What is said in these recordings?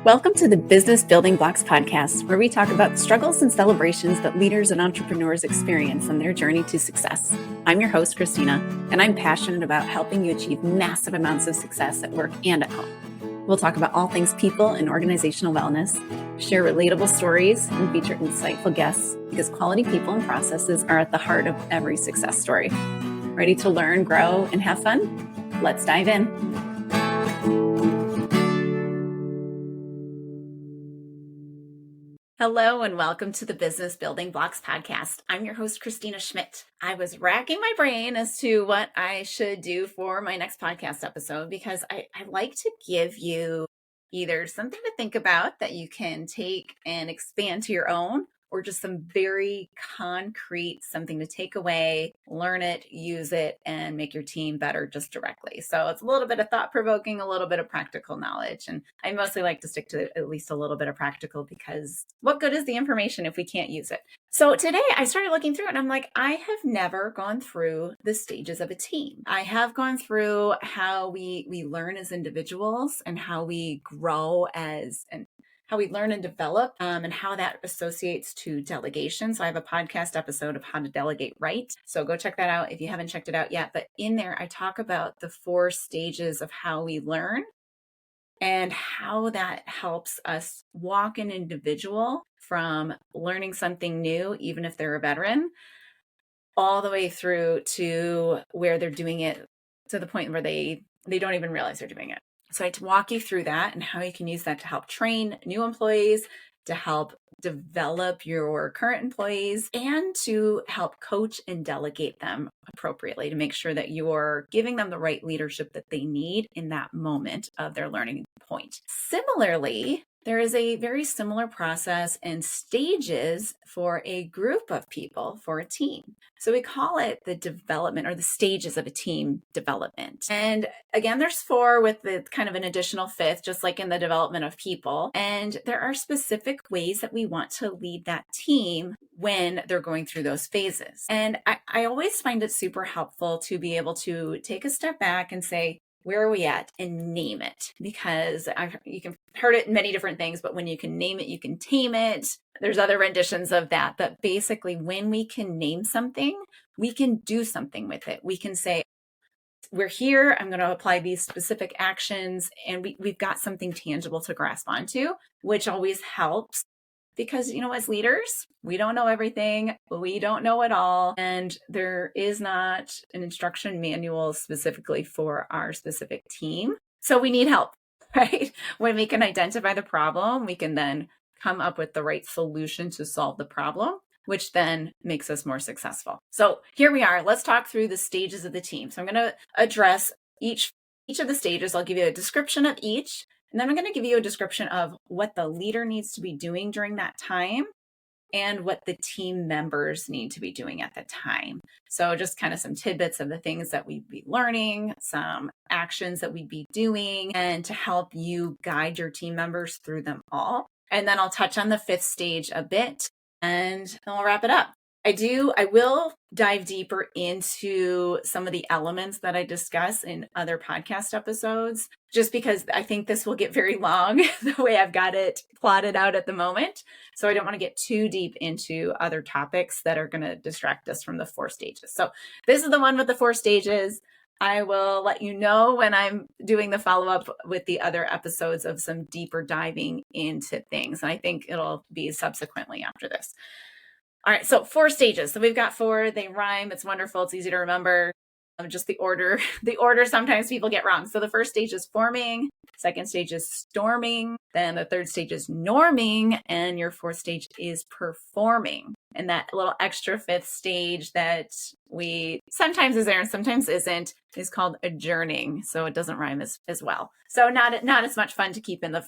Welcome to the Business Building Blocks podcast, where we talk about struggles and celebrations that leaders and entrepreneurs experience on their journey to success. I'm your host, Kristina, and I'm passionate about helping you achieve massive amounts of success at work and at home. We'll talk about all things people and organizational wellness, share relatable stories, and feature insightful guests because quality people and processes are at the heart of every success story. Ready to learn, grow, and have fun? Let's dive in. Hello and welcome to the Business Building Blocks podcast. I'm your host, Kristina Schmitt. I was racking my brain as to what I should do for my next podcast episode because I like to give you either something to think about that you can take and expand to your own, or just some very concrete, something to take away, learn it, use it, and make your team better just directly. So it's a little bit of thought-provoking, a little bit of practical knowledge. And I mostly like to stick to at least a little bit of practical because what good is the information if we can't use it? So today I started looking through it and I'm like, I have never gone through the stages of a team. I have gone through how we learn as individuals and how we grow how we learn and develop, and how that associates to delegation. So I have a podcast episode of how to delegate right. So go check that out if you haven't checked it out yet. But in there, I talk about the 4 stages of how we learn and how that helps us walk an individual from learning something new, even if they're a veteran, all the way through to where they're doing it to the point where they don't even realize they're doing it. So I had to walk you through that and how you can use that to help train new employees, to help develop your current employees, and to help coach and delegate them appropriately to make sure that you're giving them the right leadership that they need in that moment of their learning point. Similarly, there is a very similar process and stages for a group of people, for a team. So we call it the development or the stages of a team development. And again, there's 4 with the kind of an additional 5th, just like in the development of people. And there are specific ways that we want to lead that team when they're going through those phases. And I always find it super helpful to be able to take a step back and say, where are we at, and name it, because you can heard it in many different things, but when you can name it, you can tame it. There's other renditions of that, but basically when we can name something, we can do something with it. We can say, we're here, I'm going to apply these specific actions, and we've got something tangible to grasp onto, which always helps. Because, as leaders, we don't know everything. We don't know it all. And there is not an instruction manual specifically for our specific team. So we need help, right? When we can identify the problem, we can then come up with the right solution to solve the problem, which then makes us more successful. So here we are. Let's talk through the stages of the team. So I'm going to address each of the stages. I'll give you a description of each. And then I'm going to give you a description of what the leader needs to be doing during that time and what the team members need to be doing at the time. So just kind of some tidbits of the things that we'd be learning, some actions that we'd be doing, and to help you guide your team members through them all. And then I'll touch on the 5th stage a bit, and then we'll wrap it up. I will dive deeper into some of the elements that I discuss in other podcast episodes, just because I think this will get very long the way I've got it plotted out at the moment. So I don't want to get too deep into other topics that are going to distract us from the 4 stages. So this is the one with the 4 stages. I will let you know when I'm doing the follow-up with the other episodes of some deeper diving into things. And I think it'll be subsequently after this. All right, so 4 stages. So we've got 4, they rhyme. It's wonderful. It's easy to remember. Just the order sometimes people get wrong. So the first stage is forming, second stage is storming, then the third stage is norming, and your 4th stage is performing. And that little extra 5th stage that we sometimes is there and sometimes isn't is called adjourning. So it doesn't rhyme as well. So not as much fun to keep in the.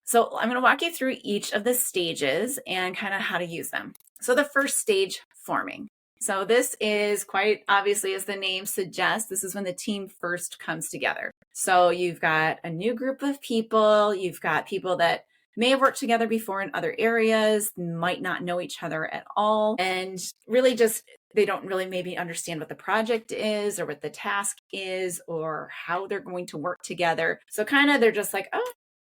So I'm going to walk you through each of the stages and kind of how to use them. So the first stage, forming. So this is quite obviously, as the name suggests, this is when the team first comes together. So you've got a new group of people. You've got people that may have worked together before in other areas, might not know each other at all, and really just they don't really maybe understand what the project is or what the task is or how they're going to work together. So kind of they're just like, oh,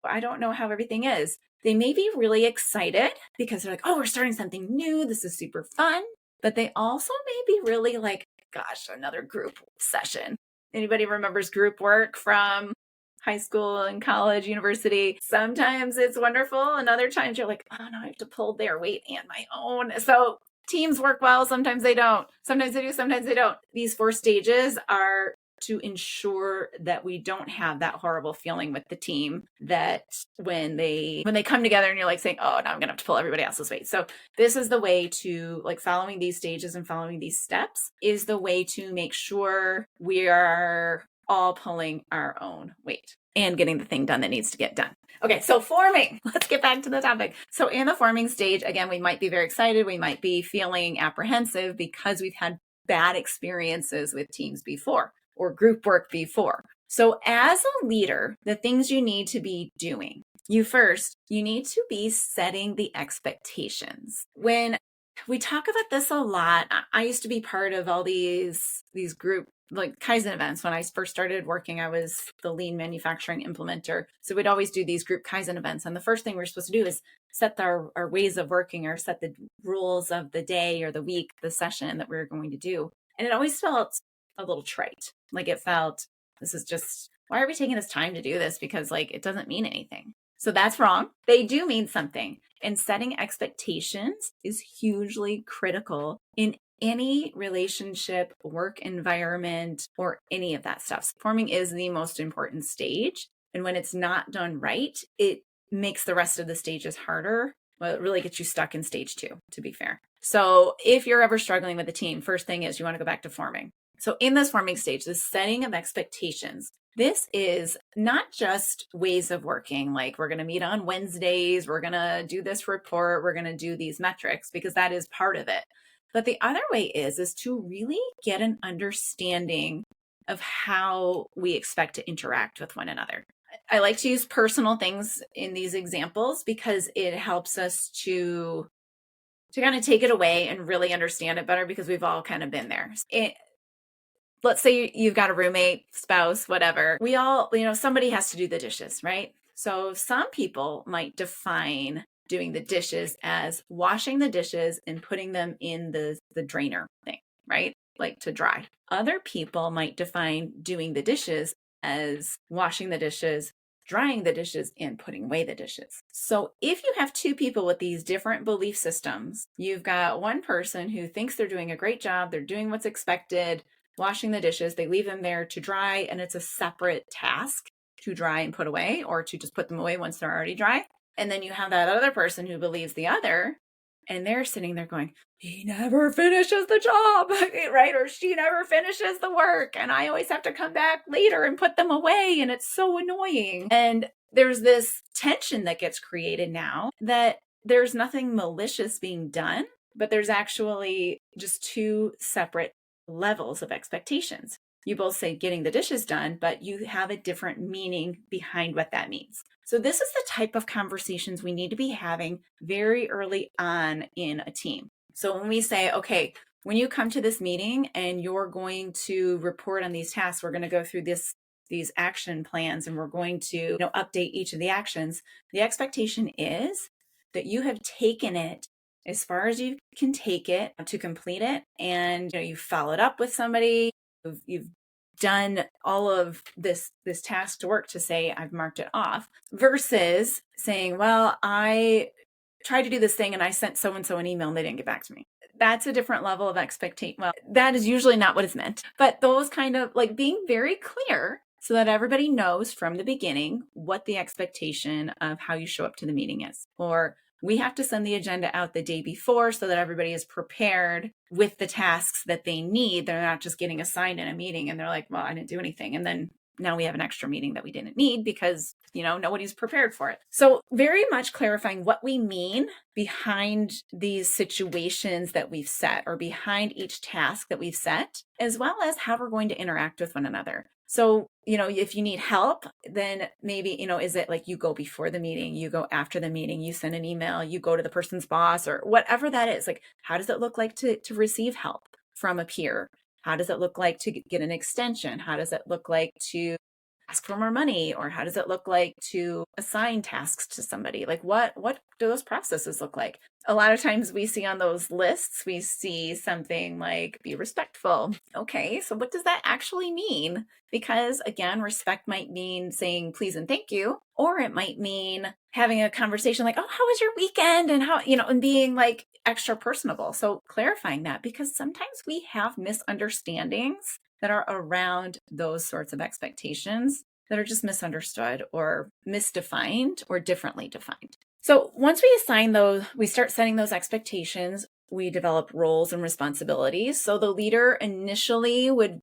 I don't know how everything is. They may be really excited because they're like, oh, we're starting something new. This is super fun. But they also may be really like, gosh, another group session. Anybody remembers group work from high school and college, university? Sometimes it's wonderful. And other times you're like, oh no, I have to pull their weight and my own. So teams work well. Sometimes they don't. Sometimes they do. Sometimes they don't. These 4 stages are to ensure that we don't have that horrible feeling with the team that when they come together and you're like saying, oh, now I'm gonna have to pull everybody else's weight. So this is the way to, like, following these stages and following these steps is the way to make sure we are all pulling our own weight and getting the thing done that needs to get done. Okay, so forming. Let's get back to the topic. So in the forming stage, again, we might be very excited. We might be feeling apprehensive because we've had bad experiences with teams before or group work before. So as a leader, the things you need to be doing, you need to be setting the expectations. When we talk about this a lot, I used to be part of all these group like Kaizen events. When I first started working, I was the lean manufacturing implementer. So we'd always do these group Kaizen events. And the first thing we're supposed to do is set our ways of working or set the rules of the day or the week, the session that we were going to do. And it always felt a little trite. Like it felt, this is just, why are we taking this time to do this? Because like, it doesn't mean anything. So that's wrong. They do mean something. And setting expectations is hugely critical in any relationship, work environment, or any of that stuff. Forming is the most important stage. And when it's not done right, it makes the rest of the stages harder. Well, it really gets you stuck in stage 2, to be fair. So if you're ever struggling with a team, first thing is you want to go back to forming. So in this forming stage, the setting of expectations, this is not just ways of working, like we're going to meet on Wednesdays, we're going to do this report, we're going to do these metrics, because that is part of it. But the other way is to really get an understanding of how we expect to interact with one another. I like to use personal things in these examples because it helps us to kind of take it away and really understand it better, because we've all kind of been there. Let's say you've got a roommate, spouse, whatever. We all, somebody has to do the dishes, right? So some people might define doing the dishes as washing the dishes and putting them in the drainer thing, right? Like to dry. Other people might define doing the dishes as washing the dishes, drying the dishes, and putting away the dishes. So if you have 2 people with these different belief systems, you've got one person who thinks they're doing a great job, they're doing what's expected, washing the dishes, they leave them there to dry, and it's a separate task to dry and put away, or to just put them away once they're already dry. And then you have that other person who believes the other, and they're sitting there going, he never finishes the job, right? Or she never finishes the work, and I always have to come back later and put them away, and it's so annoying. And there's this tension that gets created now that there's nothing malicious being done, but there's actually just 2 separate levels of expectations. You both say getting the dishes done, but you have a different meaning behind what that means. So this is the type of conversations we need to be having very early on in a team. So when we say, okay, when you come to this meeting and you're going to report on these tasks, we're going to go through these action plans, and we're going to update each of the actions. The expectation is that you have taken it as far as you can take it to complete it. And you followed up with somebody, you've done all of this task to work to say, I've marked it off, versus saying, well, I tried to do this thing and I sent so-and-so an email and they didn't get back to me. That's a different level of expectation. Well, that is usually not what is meant, but those kind of like being very clear so that everybody knows from the beginning what the expectation of how you show up to the meeting is. Or we have to send the agenda out the day before so that everybody is prepared with the tasks that they need. They're not just getting assigned in a meeting and they're like, well, I didn't do anything. And then now we have an extra meeting that we didn't need because, nobody's prepared for it. So very much clarifying what we mean behind these situations that we've set, or behind each task that we've set, as well as how we're going to interact with one another. So, if you need help, then maybe, is it like you go before the meeting, you go after the meeting, you send an email, you go to the person's boss, or whatever that is. Like, how does it look like to receive help from a peer? How does it look like to get an extension? How does it look like to ask for more money? Or how does it look like to assign tasks to somebody? Like what do those processes look like? A lot of times we see on those lists, we see something like be respectful. Okay, so what does that actually mean? Because again, respect might mean saying please and thank you, or it might mean having a conversation like, oh, how was your weekend? And how, and being like extra personable. So clarifying that, because sometimes we have misunderstandings that are around those sorts of expectations that are just misunderstood or misdefined or differently defined. So once we assign those, we start setting those expectations, we develop roles and responsibilities. So the leader initially would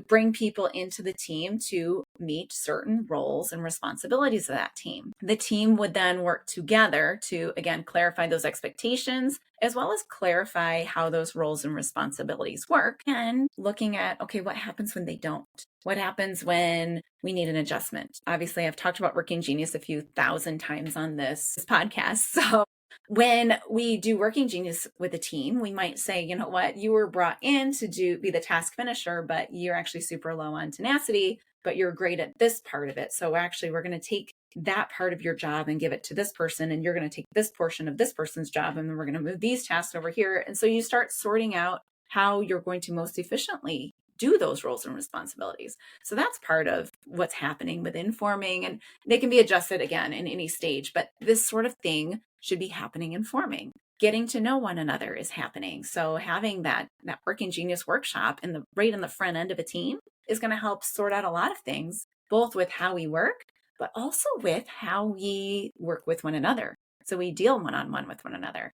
bring people into the team to meet certain roles and responsibilities of that team. The team would then work together to, again, clarify those expectations, as well as clarify how those roles and responsibilities work, and looking at, okay, what happens when they don't? What happens when we need an adjustment? Obviously, I've talked about Working Genius a few thousand times on this podcast. So when we do Working Genius with a team, we might say, you know what, you were brought in to be the task finisher, but you're actually super low on tenacity, but you're great at this part of it. So actually, we're going to take that part of your job and give it to this person, and you're going to take this portion of this person's job, and then we're going to move these tasks over here. And so you start sorting out how you're going to most efficiently do those roles and responsibilities. So that's part of what's happening within forming, and they can be adjusted again in any stage, but this sort of thing should be happening in forming. Getting to know one another is happening. So having that Working Genius workshop right in the front end of a team is going to help sort out a lot of things, both with how we work, but also with how we work with one another. So we deal one-on-one with one another.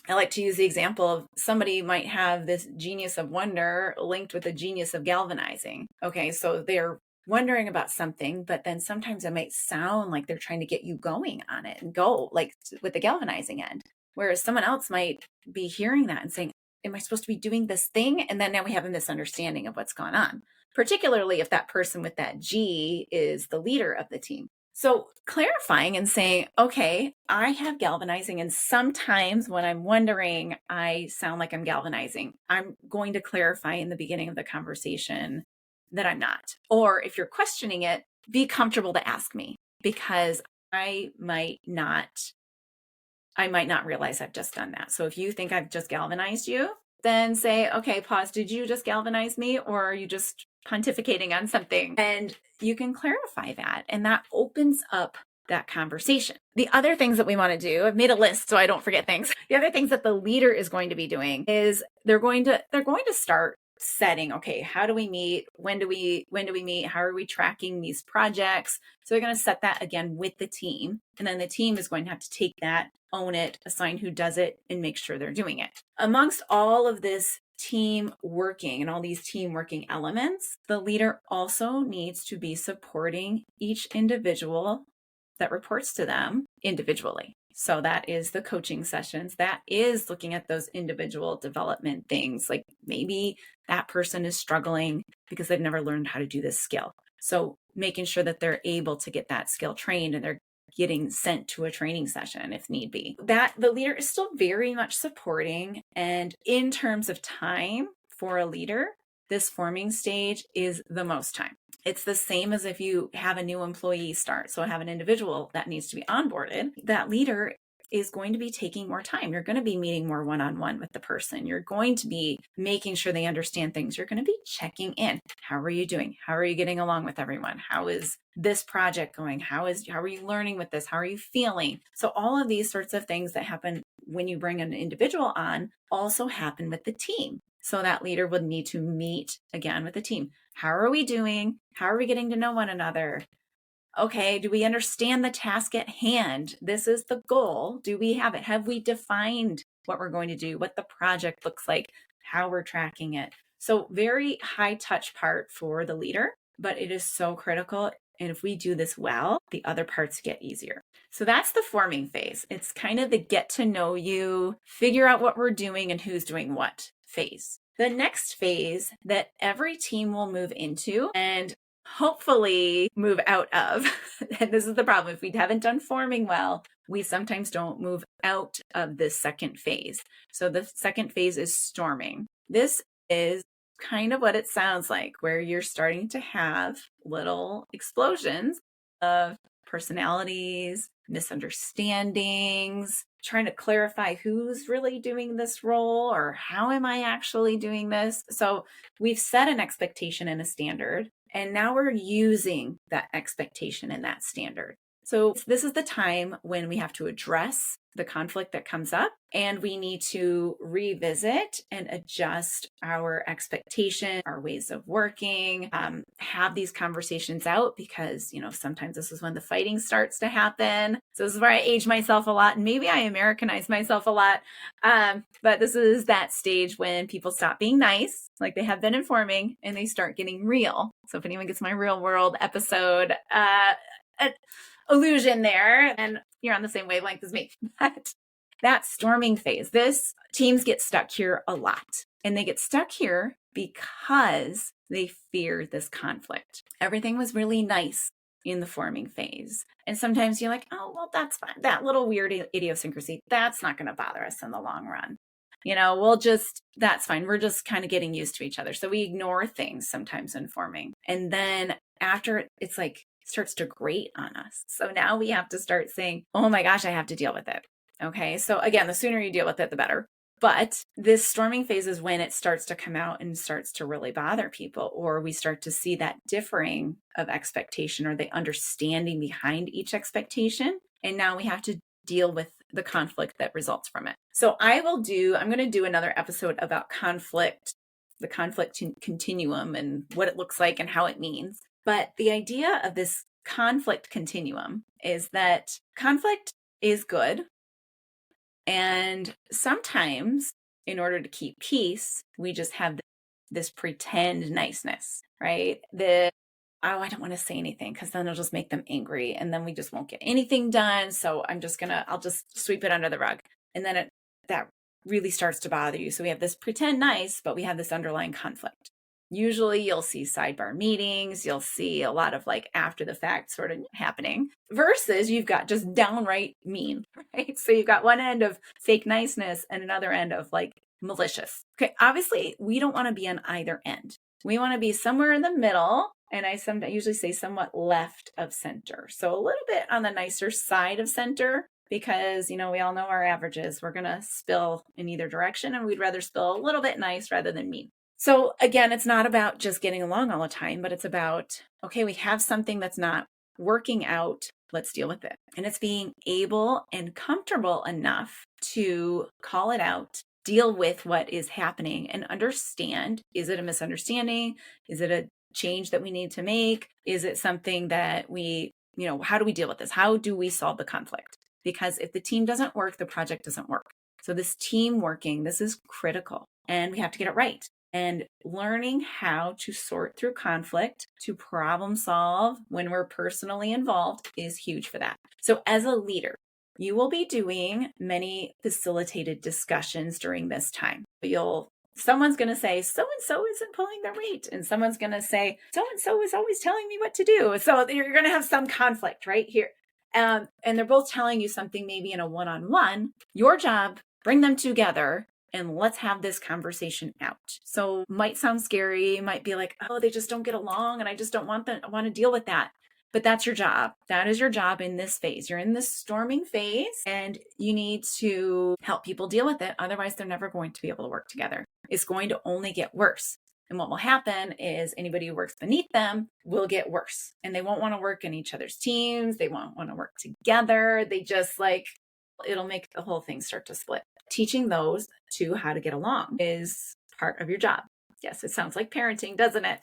I like to use the example of somebody might have this genius of wonder linked with a genius of galvanizing. Okay, so they're wondering about something, but then sometimes it might sound like they're trying to get you going on it and go like with the galvanizing end. Whereas someone else might be hearing that and saying, am I supposed to be doing this thing? And then now we have a misunderstanding of what's gone on, particularly if that person with that G is the leader of the team. So clarifying and saying, okay, I have galvanizing, and sometimes when I'm wondering, I sound like I'm galvanizing. I'm going to clarify in the beginning of the conversation that I'm not. Or if you're questioning it, be comfortable to ask me, because I might not realize I've just done that. So if you think I've just galvanized you, then say, okay, pause. Did you just galvanize me, or are you just pontificating on something? And you can clarify that, and that opens up that conversation. The other things that we want to do, I've made a list so I don't forget things. The other things that the leader is going to be doing is they're going to start setting, okay, how do we meet? When do we meet? How are we tracking these projects? So they're going to set that again with the team. And then the team is going to have to take that, own it, assign who does it, and make sure they're doing it. Amongst all of this team working and all these team working elements, the leader also needs to be supporting each individual that reports to them individually. So that is the coaching sessions. That is looking at those individual development things. Like maybe that person is struggling because they've never learned how to do this skill. So making sure that they're able to get that skill trained and they're getting sent to a training session if need be. That the leader is still very much supporting. And in terms of time for a leader, this forming stage is the most time. It's the same as if you have a new employee start. So I have an individual that needs to be onboarded. That leader is going to be taking more time. You're going to be meeting more one-on-one with the person. You're going to be making sure they understand things. You're going to be checking in. How are you doing? How are you getting along with everyone? How is this project going? How are you learning with this? How are you feeling? So all of these sorts of things that happen when you bring an individual on also happen with the team. So that leader would need to meet again with the team. How are we doing? How are we getting to know one another? Okay, do we understand the task at hand? This is the goal. Do we have it? Have we defined what we're going to do, what the project looks like, how we're tracking it? So very high touch part for the leader, but it is so critical. And if we do this well, the other parts get easier. So that's the forming phase. It's kind of the get to know you, figure out what we're doing and who's doing what phase. The next phase that every team will move into and hopefully move out of, and this is the problem, if we haven't done forming well, we sometimes don't move out of this second phase. So the second phase is storming. This is kind of what it sounds like, where you're starting to have little explosions of personalities, misunderstandings, trying to clarify who's really doing this role or how am I actually doing this. So we've set an expectation and a standard, and now we're using that expectation and that standard. So this is the time when we have to address the conflict that comes up, and we need to revisit and adjust our expectation, our ways of working, have these conversations out, because, sometimes this is when the fighting starts to happen. So this is where I age myself a lot, and maybe I Americanize myself a lot. But this is that stage when people stop being nice, like they have been informing, and they start getting real. So if anyone gets my real world episode, illusion there, and you're on the same wavelength as me. But that storming phase, this teams get stuck here a lot, and they get stuck here because they fear this conflict. Everything was really nice in the forming phase, and sometimes you're like, oh, well, that's fine, that little weird idiosyncrasy, that's not going to bother us in the long run. That's fine, we're just kind of getting used to each other. So we ignore things sometimes in forming, and then after, it's like starts to grate on us. So now we have to start saying, oh my gosh, I have to deal with it. Okay. So again, the sooner you deal with it, the better. But this storming phase is when it starts to come out and starts to really bother people, or we start to see that differing of expectation or the understanding behind each expectation. And now we have to deal with the conflict that results from it. So I'm going to do another episode about conflict, the conflict continuum, and what it looks like and how it means. But the idea of this conflict continuum is that conflict is good. And sometimes, in order to keep peace, we just have this pretend niceness, right? I don't want to say anything because then it'll just make them angry, and then we just won't get anything done. So I'll just sweep it under the rug. And then that really starts to bother you. So we have this pretend nice, but we have this underlying conflict. Usually you'll see sidebar meetings, you'll see a lot of like after the fact sort of happening, versus you've got just downright mean, right? So you've got one end of fake niceness and another end of like malicious. Okay, obviously we don't want to be on either end. We want to be somewhere in the middle, and I usually say somewhat left of center. So a little bit on the nicer side of center, because, we all know our averages. We're going to spill in either direction, and we'd rather spill a little bit nice rather than mean. So again, it's not about just getting along all the time, but it's about, okay, we have something that's not working out. Let's deal with it. And it's being able and comfortable enough to call it out, deal with what is happening, and understand, is it a misunderstanding? Is it a change that we need to make? Is it something that how do we deal with this? How do we solve the conflict? Because if the team doesn't work, the project doesn't work. So this team working, this is critical, and we have to get it right. And learning how to sort through conflict, to problem solve when we're personally involved, is huge for that. So as a leader, you will be doing many facilitated discussions during this time. Someone's going to say, so-and-so isn't pulling their weight. And someone's going to say, so-and-so is always telling me what to do. So you're going to have some conflict right here. And they're both telling you something maybe in a one-on-one. Your job, bring them together and let's have this conversation out. So might sound scary, might be like, oh, they just don't get along and I just don't want to deal with that. But that's your job. That is your job in this phase. You're in this storming phase, and you need to help people deal with it. Otherwise, they're never going to be able to work together. It's going to only get worse. And what will happen is anybody who works beneath them will get worse, and they won't want to work in each other's teams. They won't want to work together. It'll make the whole thing start to split. Teaching those two how to get along is part of your job. Yes, it sounds like parenting, doesn't it?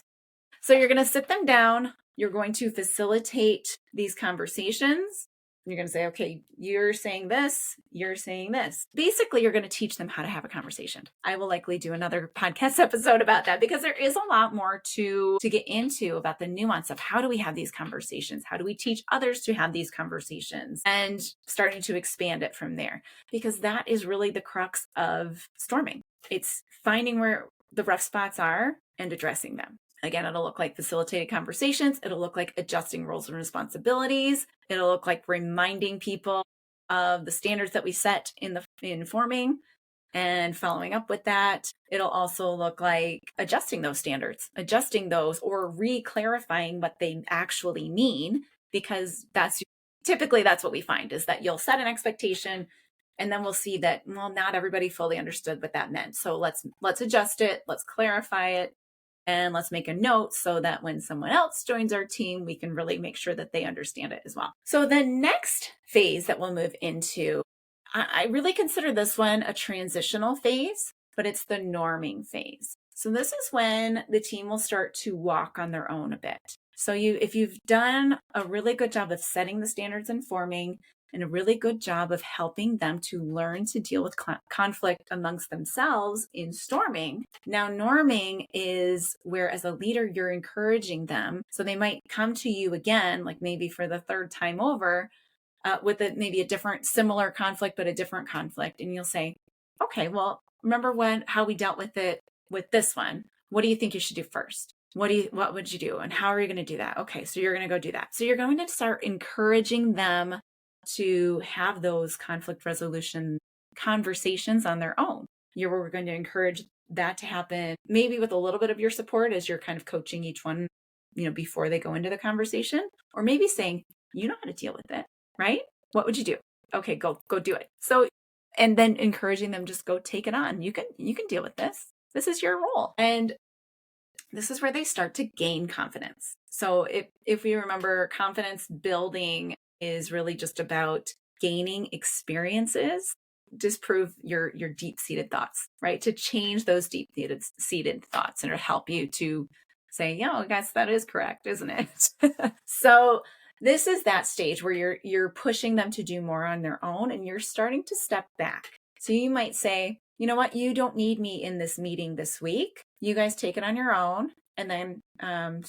So you're going to sit them down. You're going to facilitate these conversations. You're going to say, okay, you're saying this, you're saying this. Basically, you're going to teach them how to have a conversation. I will likely do another podcast episode about that, because there is a lot more to get into about the nuance of how do we have these conversations? How do we teach others to have these conversations? And starting to expand it from there, because that is really the crux of storming. It's finding where the rough spots are and addressing them. Again, it'll look like facilitated conversations. It'll look like adjusting roles and responsibilities. It'll look like reminding people of the standards that we set in forming. and following up with that. It'll also look like adjusting those standards, adjusting those, or re-clarifying what they actually mean, because typically that's what we find, is that you'll set an expectation and then we'll see that, well, not everybody fully understood what that meant. So let's adjust it, let's clarify it, and let's make a note so that when someone else joins our team, we can really make sure that they understand it as well. So the next phase that we'll move into, I really consider this one a transitional phase, but it's the norming phase. So this is when the team will start to walk on their own a bit. So if you've done a really good job of setting the standards and forming, and a really good job of helping them to learn to deal with conflict amongst themselves in storming. Now, norming is where, as a leader, you're encouraging them. So they might come to you again, like maybe for the third time over, with maybe a different, similar conflict, but a different conflict. And you'll say, okay, well, remember how we dealt with it with this one? What do you think you should do first? What would you do? And how are you going to do that? Okay, so you're going to go do that. So you're going to start encouraging them to have those conflict resolution conversations on their own. We're going to encourage that to happen, maybe with a little bit of your support as you're kind of coaching each one, before they go into the conversation, or maybe saying, you know how to deal with it, right? What would you do? Okay, go do it. So, and then encouraging them, just go take it on. You can deal with this. This is your role. And this is where they start to gain confidence. So if we remember, confidence building is really just about gaining experiences, disprove your deep-seated thoughts, right? To change those deep-seated thoughts, and it'll help you to say, yeah, I guess that is correct, isn't it? So this is that stage where you're pushing them to do more on their own, and you're starting to step back. So you might say, you know what, you don't need me in this meeting this week. You guys take it on your own, and then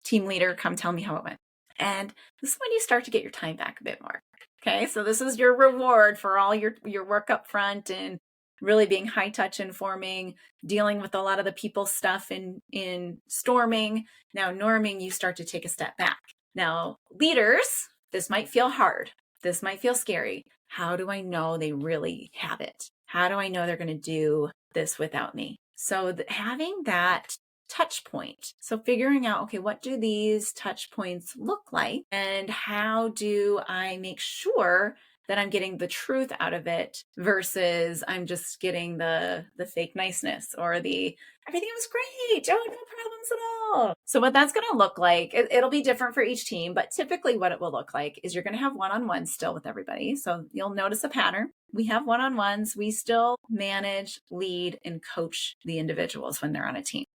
team leader, come tell me how it went. And this is when you start to get your time back a bit more. Okay, so this is your reward for all your work up front and really being high touch in forming, dealing with a lot of the people stuff in storming. Now, norming, you start to take a step back. Now, leaders, this might feel hard. This might feel scary. How do I know they really have it? How do I know they're going to do this without me? So having that touch point. So figuring out, okay, what do these touch points look like? And how do I make sure that I'm getting the truth out of it versus I'm just getting the fake niceness or the everything was great. Oh, no problems at all. So what that's going to look like, it'll be different for each team, but typically what it will look like is you're going to have one-on-ones still with everybody. So you'll notice a pattern. We have one-on-ones. We still manage, lead, and coach the individuals when they're on a team,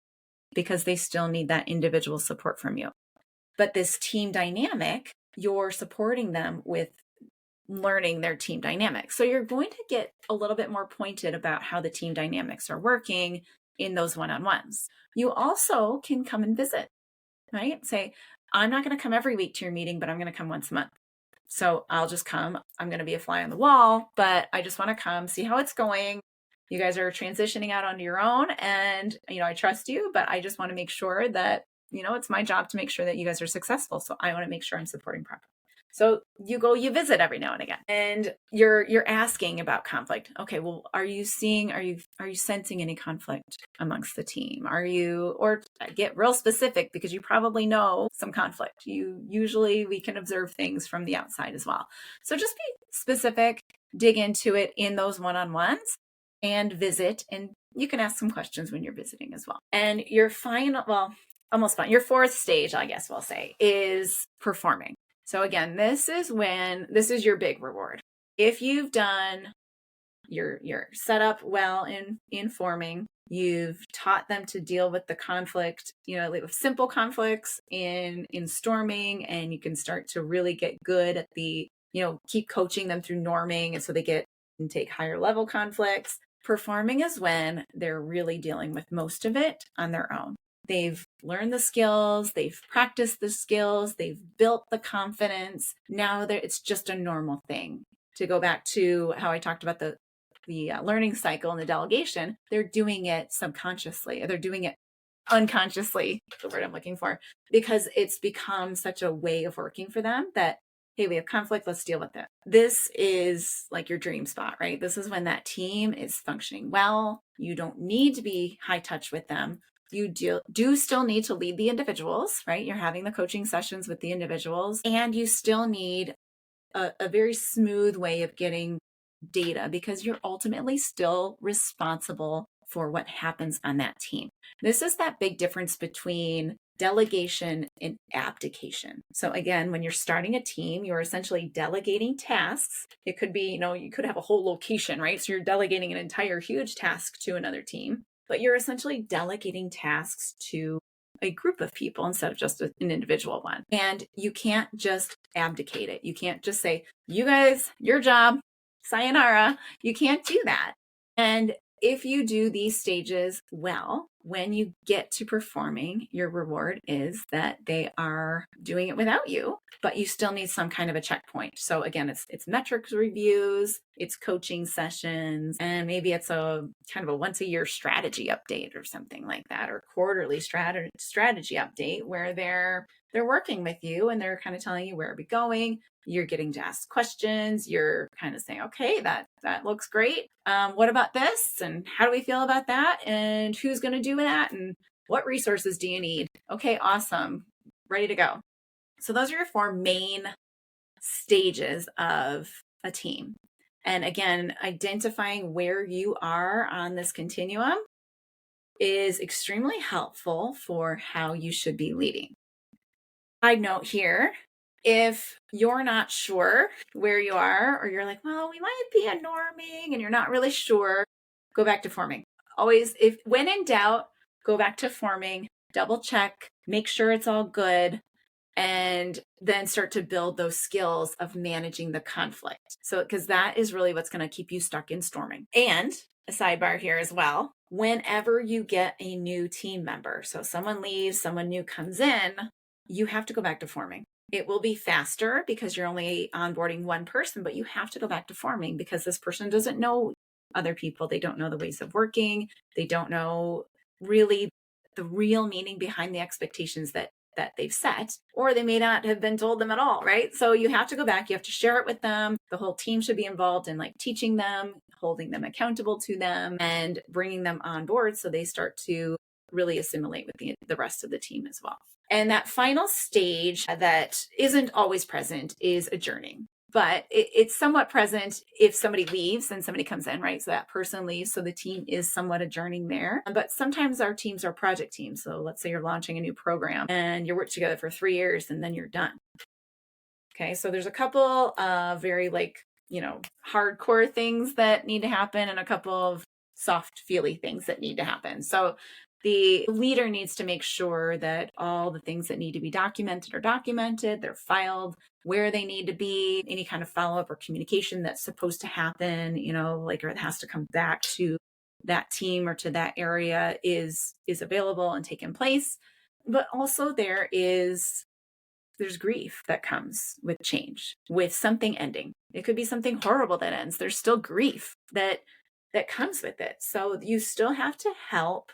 because they still need that individual support from you. But this team dynamic, you're supporting them with learning their team dynamics. So you're going to get a little bit more pointed about how the team dynamics are working in those one-on-ones. You also can come and visit, right? Say, I'm not going to come every week to your meeting, but I'm going to come once a month. So I'll just come. I'm going to be a fly on the wall, but I just want to come, see how it's going. You guys are transitioning out onto your own, and, I trust you, but I just want to make sure that, it's my job to make sure that you guys are successful. So I want to make sure I'm supporting properly. So you visit every now and again, and you're asking about conflict. Okay, well, are you sensing any conflict amongst the team? Or get real specific, because you probably know some conflict. We can observe things from the outside as well. So just be specific, dig into it in those one-on-ones, and visit. And you can ask some questions when you're visiting as well. And your your fourth stage, I guess we'll say, is performing. So again, this is your big reward. If you've done your setup well in forming, you've taught them to deal with the conflict, with simple conflicts in storming, and you can start to really get good at keep coaching them through norming, and so they can take higher level conflicts. Performing is when they're really dealing with most of it on their own. They've learned the skills, they've practiced the skills, they've built the confidence. Now it's just a normal thing. To go back to how I talked about the learning cycle and the delegation, they're doing it subconsciously, or they're doing it unconsciously, the word I'm looking for, because it's become such a way of working for them that hey, we have conflict, let's deal with it. This is like your dream spot, right? This is when that team is functioning well. You don't need to be high touch with them. You do still need to lead the individuals, right? You're having the coaching sessions with the individuals, and you still need a very smooth way of getting data because you're ultimately still responsible for what happens on that team. This is that big difference between delegation and abdication. So again, when you're starting a team, you're essentially delegating tasks. It could be, you could have a whole location, right? So you're delegating an entire huge task to another team, but you're essentially delegating tasks to a group of people instead of just an individual one. And you can't just abdicate it. You can't just say, you guys, your job, sayonara. You can't do that. And if you do these stages well, when you get to performing, your reward is that they are doing it without you, but you still need some kind of a checkpoint. So again, it's metrics reviews, it's coaching sessions, and maybe it's a kind of a once a year strategy update or something like that, or quarterly strategy update where they're working with you and they're kind of telling you where are we going. You're getting to ask questions. You're kind of saying, okay, that looks great. What about this? And how do we feel about that? And who's going to do that? And what resources do you need? Okay, awesome. Ready to go. So those are your 4 main stages of a team. And again, identifying where you are on this continuum is extremely helpful for how you should be leading. Side note here, if you're not sure where you are, or you're like, well, we might be a norming and you're not really sure, go back to forming. Always, when in doubt, go back to forming, double check, make sure it's all good, and then start to build those skills of managing the conflict. So, because that is really what's going to keep you stuck in storming. And a sidebar here as well, whenever you get a new team member, so someone leaves, someone new comes in, you have to go back to forming. It will be faster because you're only onboarding one person, but you have to go back to forming because this person doesn't know other people. They don't know the ways of working. They don't know really the real meaning behind the expectations that they've set, or they may not have been told them at all, right? So you have to go back, you have to share it with them. The whole team should be involved in like teaching them, holding them accountable to them, and bringing them on board so they start to really assimilate with the rest of the team as well. And that final stage that isn't always present is adjourning. But it's somewhat present if somebody leaves and somebody comes in, right? So that person leaves, so the team is somewhat adjourning there. But sometimes our teams are project teams. So let's say you're launching a new program and you work together for 3 years and then you're done. Okay, so there's a couple of very hardcore things that need to happen and a couple of soft, feely things that need to happen. So the leader needs to make sure that all the things that need to be documented are documented, they're filed where they need to be, any kind of follow-up or communication that's supposed to happen, or it has to come back to that team or to that area is available and taken place. But also there's grief that comes with change, with something ending. It could be something horrible that ends. There's still grief that comes with it. So you still have to help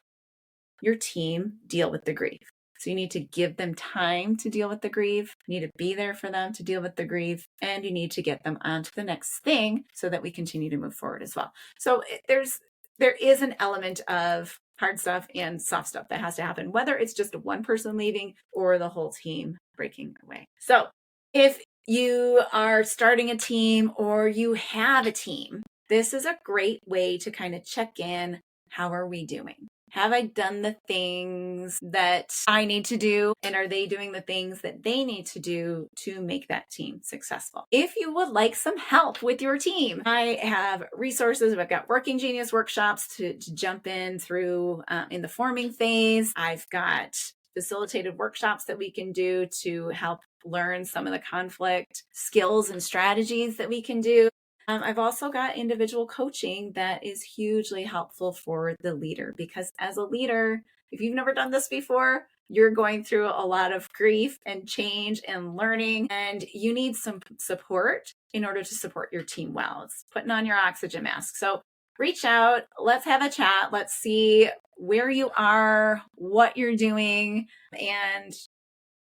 your team deal with the grief. So you need to give them time to deal with the grief. You need to be there for them to deal with the grief, and you need to get them on to the next thing so that we continue to move forward as well. So there is an element of hard stuff and soft stuff that has to happen, whether it's just one person leaving or the whole team breaking away. So if you are starting a team or you have a team, this is a great way to kind of check in. How are we doing? Have I done the things that I need to do? And are they doing the things that they need to do to make that team successful? If you would like some help with your team, I have resources. I've got Working Genius workshops to jump in through in the forming phase. I've got facilitated workshops that we can do to help learn some of the conflict skills and strategies that we can do. I've also got individual coaching that is hugely helpful for the leader, because as a leader, if you've never done this before, you're going through a lot of grief and change and learning, and you need some support in order to support your team well. It's putting on your oxygen mask. So reach out, let's have a chat. Let's see where you are, what you're doing, and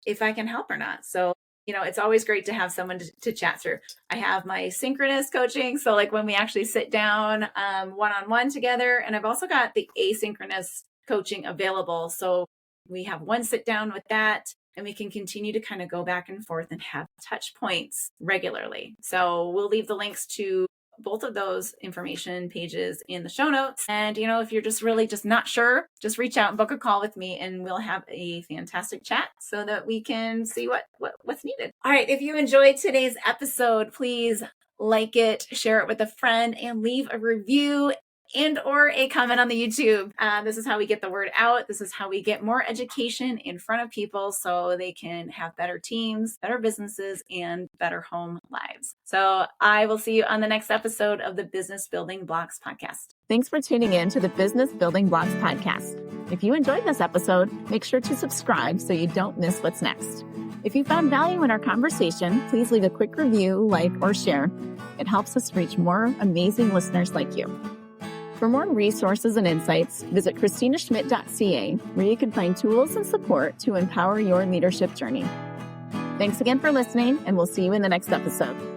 if I can help or not. So it's always great to have someone to chat through. I have my synchronous coaching. So like when we actually sit down one-on-one together, and I've also got the asynchronous coaching available. So we have one sit down with that, and we can continue to kind of go back and forth and have touch points regularly. So we'll leave the links to both of those information pages in the show notes. And, if you're just really just not sure, just reach out and book a call with me, and we'll have a fantastic chat so that we can see what's needed. All right. If you enjoyed today's episode, please like it, share it with a friend, and leave a review and or a comment on the YouTube. This is how we get the word out. This is how we get more education in front of people so they can have better teams, better businesses, and better home lives. So I will see you on the next episode of the Business Building Blocks podcast. Thanks for tuning in to the Business Building Blocks podcast. If you enjoyed this episode, make sure to subscribe so you don't miss what's next. If you found value in our conversation, please leave a quick review, like, or share. It helps us reach more amazing listeners like you. For more resources and insights, visit KristinaSchmitt.ca, where you can find tools and support to empower your leadership journey. Thanks again for listening, and we'll see you in the next episode.